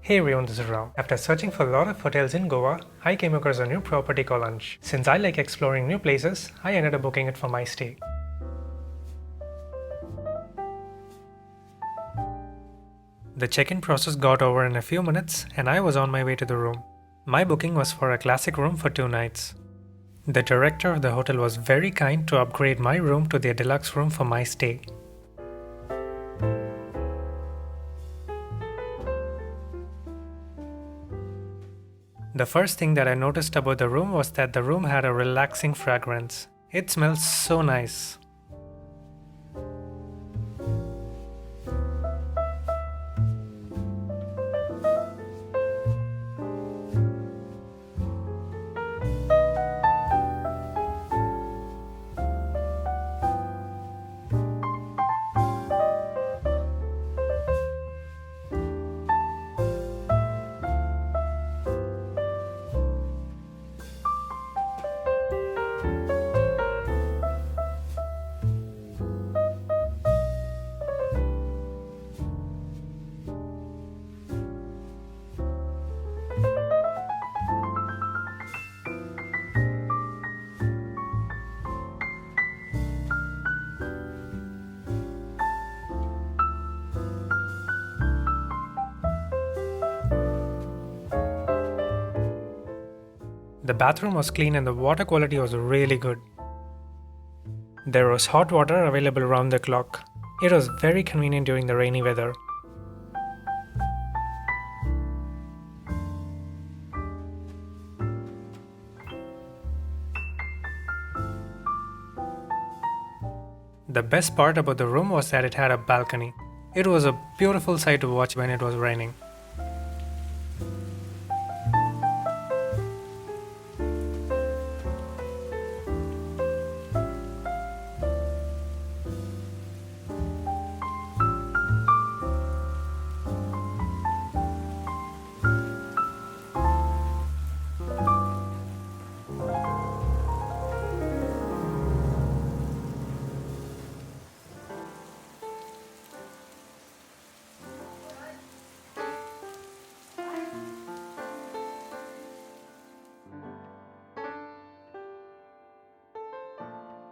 Hey everyone, this is Ram. After searching for a lot of hotels in Goa, I came across a new property called Ansh. Since I like exploring new places, I ended up booking it for my stay. The check-in process got over in a few minutes and I was on my way to the room. My booking was for a classic room for 2 nights. The director of the hotel was very kind to upgrade my room to their deluxe room for my stay. The first thing that I noticed about the room was that the room had a relaxing fragrance. It smells so nice. The bathroom was clean and the water quality was really good. There was hot water available around the clock. It was very convenient during the rainy weather. The best part about the room was that it had a balcony. It was a beautiful sight to watch when it was raining.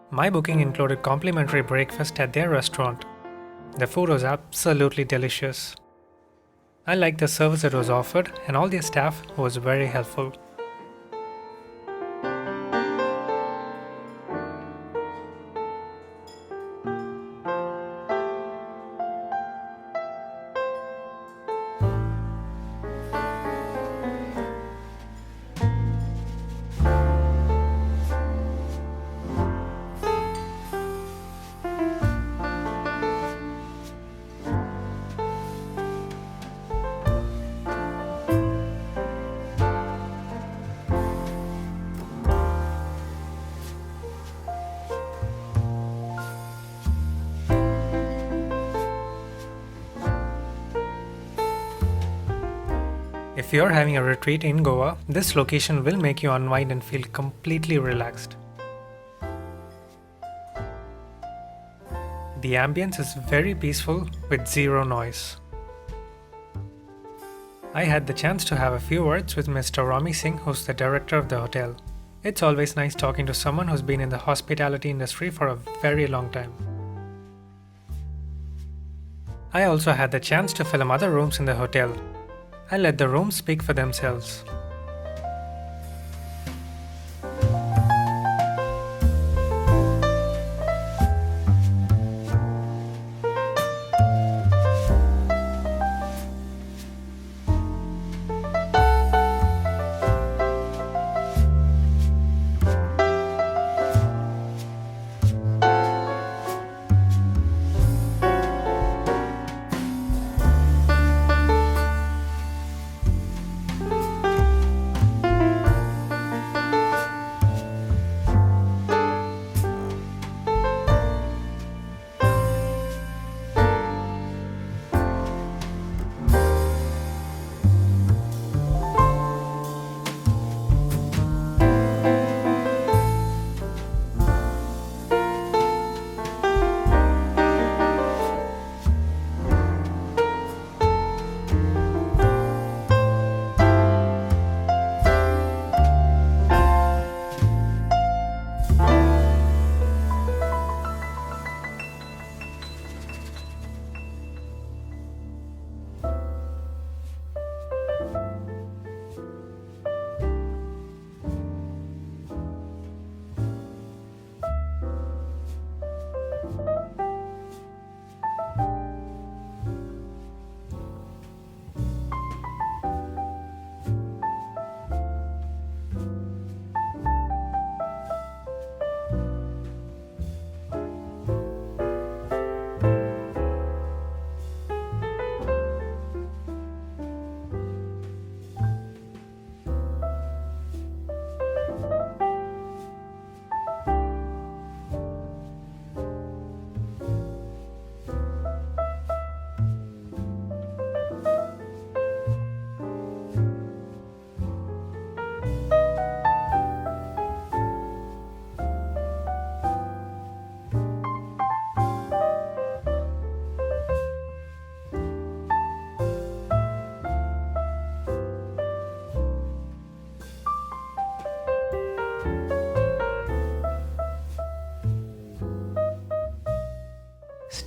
My booking included complimentary breakfast at their restaurant. The food was absolutely delicious. I liked the service that was offered and all their staff was very helpful. If you're having a retreat in Goa, this location will make you unwind and feel completely relaxed. The ambience is very peaceful with zero noise. I had the chance to have a few words with Mr. Romy Singh, who's the director of the hotel. It's always nice talking to someone who's been in the hospitality industry for a very long time. I also had the chance to film other rooms in the hotel. I let the rooms speak for themselves.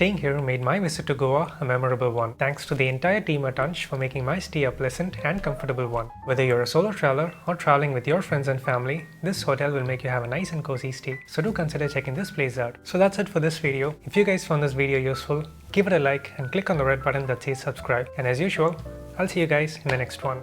Staying here made my visit to Goa a memorable one. Thanks to the entire team at Ansh for making my stay a pleasant and comfortable one. Whether you're a solo traveler or traveling with your friends and family, this hotel will make you have a nice and cozy stay. So do consider checking this place out. So that's it for this video. If you guys found this video useful, give it a like and click on the red button that says subscribe. And as usual, I'll see you guys in the next one.